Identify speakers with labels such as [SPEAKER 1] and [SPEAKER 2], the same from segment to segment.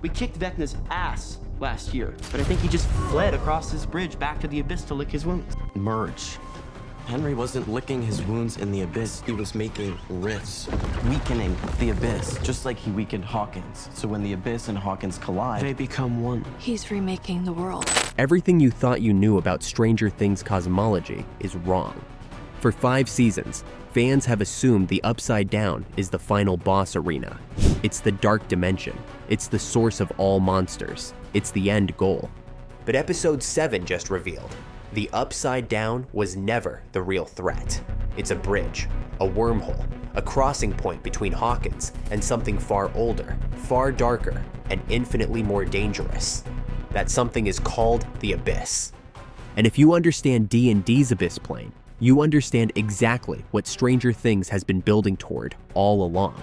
[SPEAKER 1] We kicked Vecna's ass last year, but I think he just fled across this bridge back to the Abyss to lick his wounds.
[SPEAKER 2] Merge. Henry wasn't licking his wounds in the Abyss. He was making rifts, weakening the Abyss, just like he weakened Hawkins. So when the Abyss and Hawkins collide,
[SPEAKER 1] They become one.
[SPEAKER 3] He's remaking the world.
[SPEAKER 4] Everything you thought you knew about Stranger Things cosmology is wrong. For 5 seasons, fans have assumed the Upside Down is the final boss arena. It's the dark dimension. It's the source of all monsters. It's the end goal. But episode 7 just revealed the Upside Down was never the real threat. It's a bridge, a wormhole, a crossing point between Hawkins and something far older, far darker, and infinitely more dangerous. That something is called the Abyss. And if you understand D&D's Abyss plane, you understand exactly what Stranger Things has been building toward all along.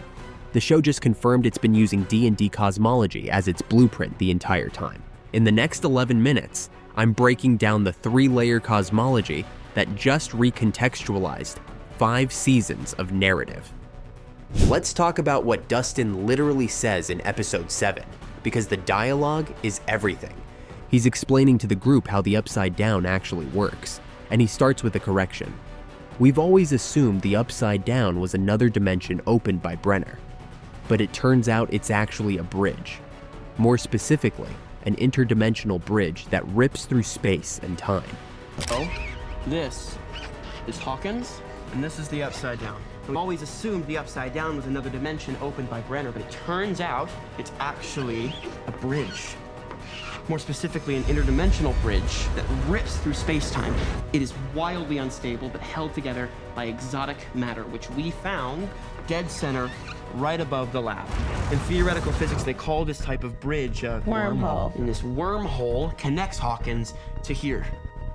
[SPEAKER 4] The show just confirmed it's been using D&D cosmology as its blueprint the entire time. In the next 11 minutes, I'm breaking down the 3-layer cosmology that just recontextualized 5 seasons of narrative. Let's talk about what Dustin literally says in episode 7, because the dialogue is everything. He's explaining to the group how the Upside Down actually works, and he starts with a correction. We've always assumed the Upside Down was another dimension opened by Brenner, but it turns out it's actually a bridge. More specifically, an interdimensional bridge that rips through space and time.
[SPEAKER 1] Oh, this is Hawkins, and this is the Upside Down. We always assumed the Upside Down was another dimension opened by Brenner, but it turns out it's actually a bridge. More specifically, an interdimensional bridge that rips through space-time. It is wildly unstable, but held together by exotic matter, which we found dead center right above the lab. In theoretical physics, they call this type of bridge a
[SPEAKER 3] Wormhole.
[SPEAKER 1] And this wormhole connects Hawkins to here,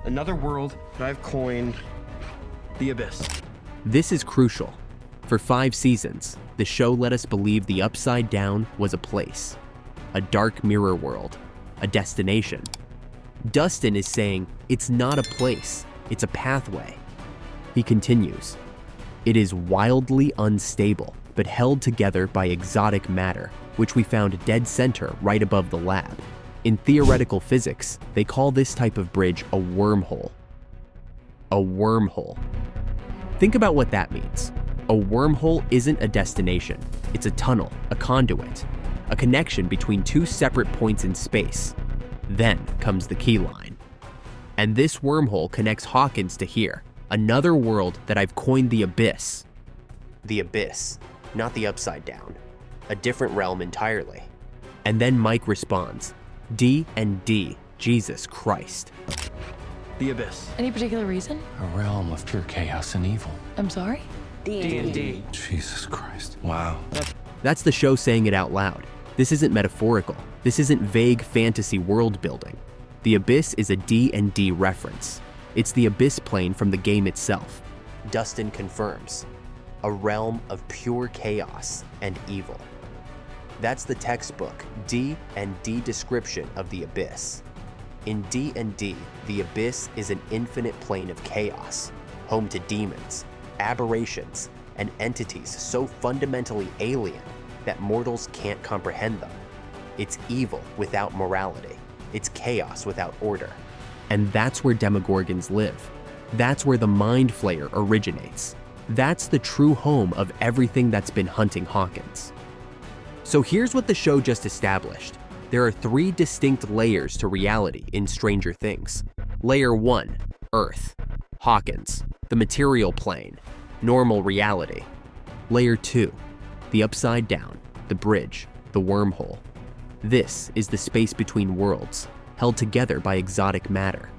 [SPEAKER 1] another world that I've coined the Abyss.
[SPEAKER 4] This is crucial. For 5 seasons, the show let us believe the Upside Down was a place, a dark mirror world, a destination. Dustin is saying it's not a place, it's a pathway. He continues, it is wildly unstable, but held together by exotic matter, which we found dead center right above the lab. In theoretical physics, they call this type of bridge a wormhole. A wormhole. Think about what that means. A wormhole isn't a destination. It's a tunnel, a conduit, a connection between 2 separate points in space. Then comes the key line. And this wormhole connects Hawkins to here, another world that I've coined the Abyss. The Abyss, not the Upside Down. A different realm entirely. And then Mike responds, D&D, Jesus Christ.
[SPEAKER 1] The Abyss.
[SPEAKER 3] Any particular reason?
[SPEAKER 5] A realm of pure chaos and evil.
[SPEAKER 3] I'm sorry?
[SPEAKER 1] D&D.
[SPEAKER 5] Jesus Christ. Wow.
[SPEAKER 4] That's the show saying it out loud. This isn't metaphorical. This isn't vague fantasy world building. The Abyss is a D&D reference. It's the Abyss plane from the game itself. Dustin confirms. A realm of pure chaos and evil. That's the textbook D&D description of the Abyss. In D&D, the Abyss is an infinite plane of chaos, home to demons, aberrations, and entities so fundamentally alien that mortals can't comprehend them. It's evil without morality. It's chaos without order. And that's where Demogorgons live. That's where the Mind Flayer originates. That's the true home of everything that's been hunting Hawkins. So here's what the show just established. There are 3 distinct layers to reality in Stranger Things. Layer 1, Earth. Hawkins, the material plane, normal reality. Layer 2, the Upside Down, the bridge, the wormhole. This is the space between worlds, held together by exotic matter.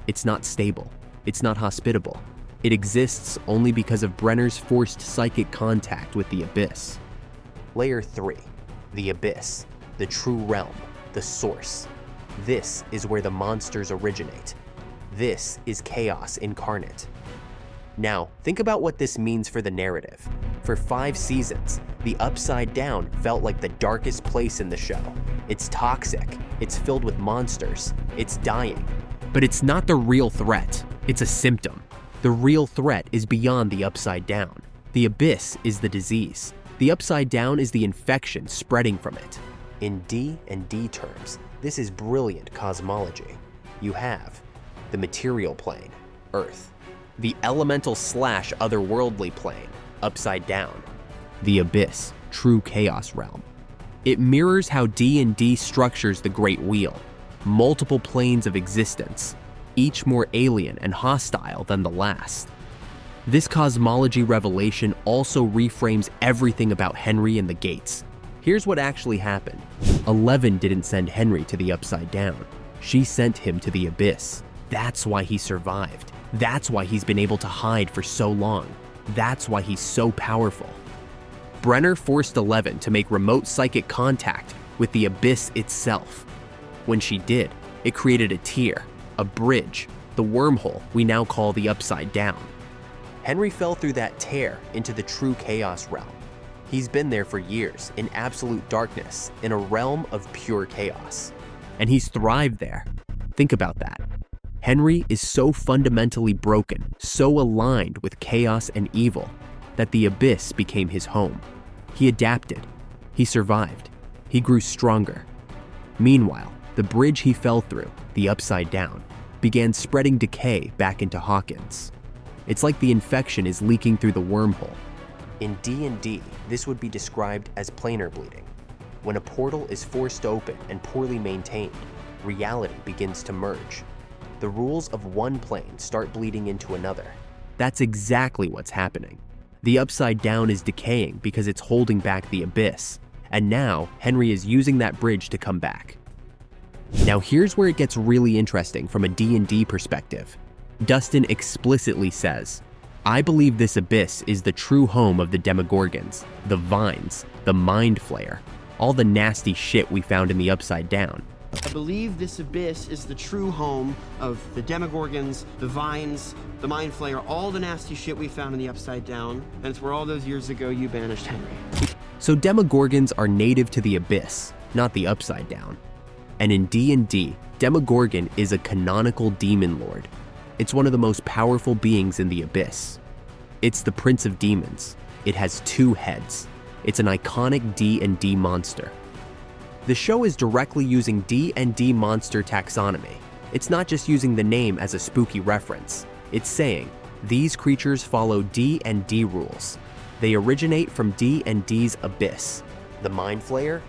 [SPEAKER 4] It's not stable. It's not hospitable. It exists only because of Brenner's forced psychic contact with the Abyss. Layer 3, the Abyss, the true realm, the source. This is where the monsters originate. This is chaos incarnate. Now, think about what this means for the narrative. For 5 seasons, the Upside Down felt like the darkest place in the show. It's toxic, it's filled with monsters, it's dying. But it's not the real threat, it's a symptom. The real threat is beyond the Upside Down. The Abyss is the disease. The Upside Down is the infection spreading from it. In D&D terms, this is brilliant cosmology. You have the material plane, Earth, the elemental / otherworldly plane, Upside Down, the abyss, true chaos realm. It mirrors how D&D structures the Great Wheel, multiple planes of existence, each more alien and hostile than the last. This cosmology revelation also reframes everything about Henry and the Gates. Here's what actually happened. 11 didn't send Henry to the Upside Down. She sent him to the abyss. That's why he survived. That's why he's been able to hide for so long. That's why he's so powerful. Brenner forced 11 to make remote psychic contact with the abyss itself. When she did, it created a tier, a bridge, the wormhole we now call the Upside Down. Henry fell through that tear into the true chaos realm. He's been there for years, in absolute darkness, in a realm of pure chaos. And he's thrived there. Think about that. Henry is so fundamentally broken, so aligned with chaos and evil, that the abyss became his home. He adapted. He survived. He grew stronger. Meanwhile, the bridge he fell through, the Upside Down, began spreading decay back into Hawkins. It's like the infection is leaking through the wormhole. In D&D, this would be described as planar bleeding. When a portal is forced open and poorly maintained, reality begins to merge. The rules of one plane start bleeding into another. That's exactly what's happening. The Upside Down is decaying because it's holding back the abyss, and now Henry is using that bridge to come back. Now here's where it gets really interesting from a D&D perspective. Dustin explicitly says, "I believe this abyss is the true home of the Demogorgons, the Vines, the Mind Flayer, all the nasty shit we found in the Upside Down."
[SPEAKER 1] I believe this abyss is the true home of the Demogorgons, the Vines, the Mind Flayer, all the nasty shit we found in the Upside Down, and it's where all those years ago you banished Henry.
[SPEAKER 4] So Demogorgons are native to the abyss, not the Upside Down. And in D&D, Demogorgon is a canonical demon lord. It's one of the most powerful beings in the abyss. It's the Prince of Demons. It has 2 heads. It's an iconic D&D monster. The show is directly using D&D monster taxonomy. It's not just using the name as a spooky reference. It's saying, these creatures follow D&D rules. They originate from D&D's abyss. The Mind Flayer,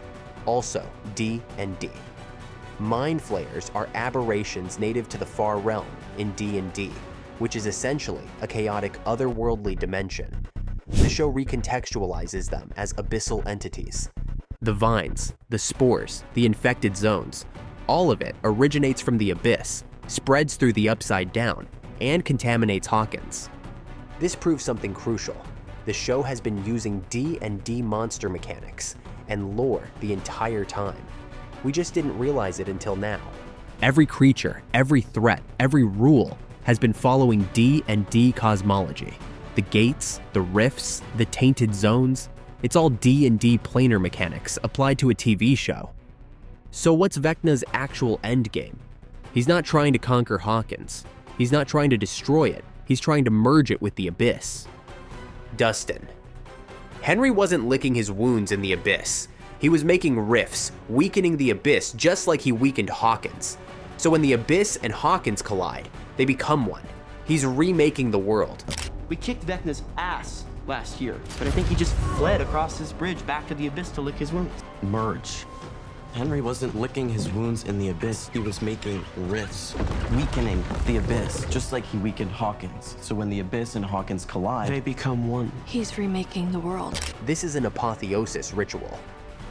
[SPEAKER 4] also D&D. Mind Flayers are aberrations native to the far realm in D&D, which is essentially a chaotic otherworldly dimension. The show recontextualizes them as abyssal entities. The vines, the spores, the infected zones, all of it originates from the abyss, spreads through the Upside Down, and contaminates Hawkins. This proves something crucial. The show has been using D&D monster mechanics and lore the entire time. We just didn't realize it until now. Every creature, every threat, every rule has been following D&D cosmology. The gates, the rifts, the tainted zones, it's all D&D planar mechanics applied to a TV show. So what's Vecna's actual endgame? He's not trying to conquer Hawkins. He's not trying to destroy it. He's trying to merge it with the abyss. Dustin. Henry wasn't licking his wounds in the abyss. He was making rifts, weakening the abyss just like he weakened Hawkins. So when the abyss and Hawkins collide, they become one. He's remaking the world.
[SPEAKER 1] We kicked Vecna's ass last year, but I think he just fled across this bridge back to the abyss to lick his wounds.
[SPEAKER 2] Merge. Henry wasn't licking his wounds in the abyss. He was making rifts, weakening the abyss, just like he weakened Hawkins. So when the abyss and Hawkins collide,
[SPEAKER 1] They become one.
[SPEAKER 3] He's remaking the world.
[SPEAKER 4] This is an apotheosis ritual.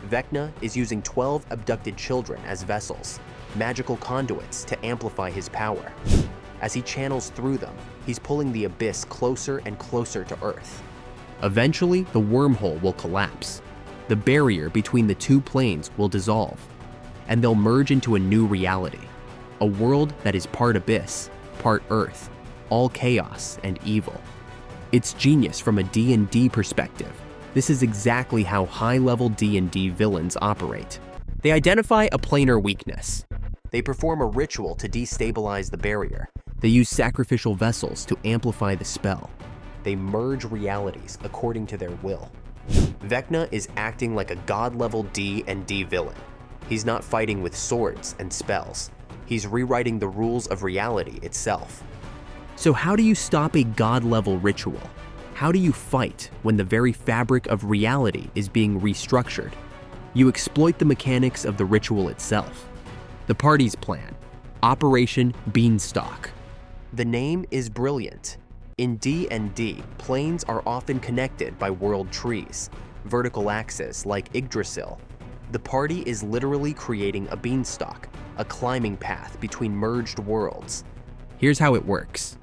[SPEAKER 4] Vecna is using 12 abducted children as vessels, magical conduits to amplify his power. As he channels through them, he's pulling the abyss closer and closer to Earth. Eventually, the wormhole will collapse. The barrier between the 2 planes will dissolve, and they'll merge into a new reality. A world that is part abyss, part Earth, all chaos and evil. It's genius from a D&D perspective. This is exactly how high-level D&D villains operate. They identify a planar weakness. They perform a ritual to destabilize the barrier. They use sacrificial vessels to amplify the spell. They merge realities according to their will. Vecna is acting like a god-level D&D villain. He's not fighting with swords and spells. He's rewriting the rules of reality itself. So how do you stop a god-level ritual? How do you fight when the very fabric of reality is being restructured? You exploit the mechanics of the ritual itself. The party's plan, Operation Beanstalk. The name is brilliant. In D&D, planes are often connected by world trees, vertical axes like Yggdrasil. The party is literally creating a beanstalk, a climbing path between merged worlds. Here's how it works.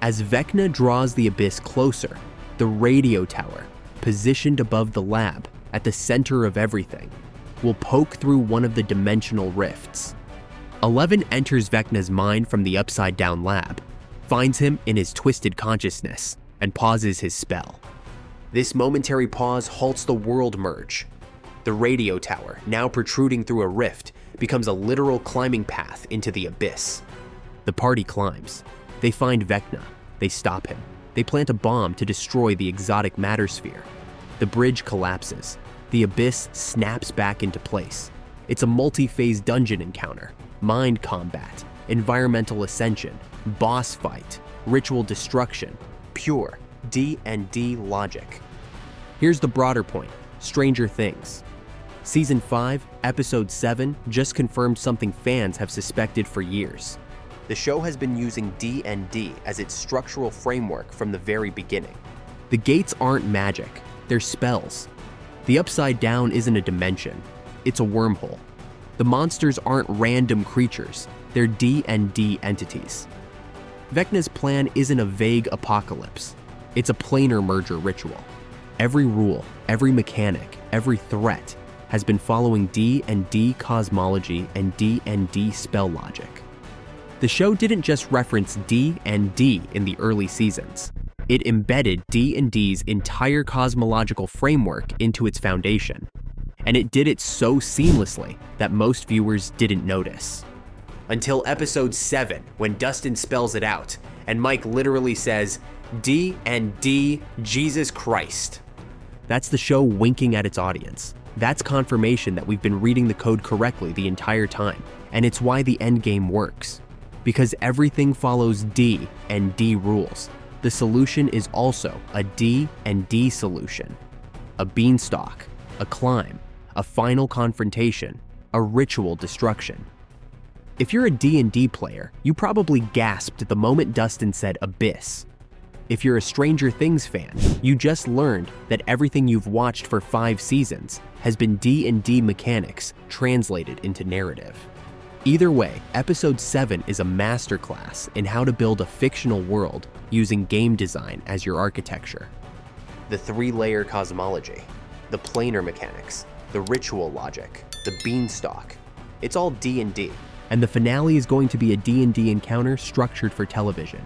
[SPEAKER 4] As Vecna draws the abyss closer, the radio tower, positioned above the lab at the center of everything, will poke through one of the dimensional rifts. 11 enters Vecna's mind from the upside-down lab, finds him in his twisted consciousness, and pauses his spell. This momentary pause halts the world merge. The radio tower, now protruding through a rift, becomes a literal climbing path into the abyss. The party climbs. They find Vecna. They stop him. They plant a bomb to destroy the exotic matter sphere. The bridge collapses. The abyss snaps back into place. It's a multi-phase dungeon encounter, mind combat, environmental ascension, boss fight, ritual destruction, pure D&D logic. Here's the broader point, Stranger Things. Season 5, Episode 7 just confirmed something fans have suspected for years. The show has been using D&D as its structural framework from the very beginning. The gates aren't magic, they're spells. The Upside Down isn't a dimension, it's a wormhole. The monsters aren't random creatures, they're D&D entities. Vecna's plan isn't a vague apocalypse, it's a planar merger ritual. Every rule, every mechanic, every threat has been following D&D cosmology and D&D spell logic. The show didn't just reference D&D in the early seasons. It embedded D&D's entire cosmological framework into its foundation. And it did it so seamlessly that most viewers didn't notice. Until episode 7, when Dustin spells it out, and Mike literally says, D&D Jesus Christ. That's the show winking at its audience. That's confirmation that we've been reading the code correctly the entire time, and it's why the endgame works. Because everything follows D&D rules, the solution is also a D&D solution. A beanstalk, a climb, a final confrontation, a ritual destruction. If you're a D&D player, you probably gasped the moment Dustin said abyss. If you're a Stranger Things fan, you just learned that everything you've watched for 5 seasons has been D&D mechanics translated into narrative. Either way, Episode 7 is a masterclass in how to build a fictional world using game design as your architecture. The 3-layer cosmology, the planar mechanics, the ritual logic, the beanstalk. It's all D&D. And the finale is going to be a D&D encounter structured for television.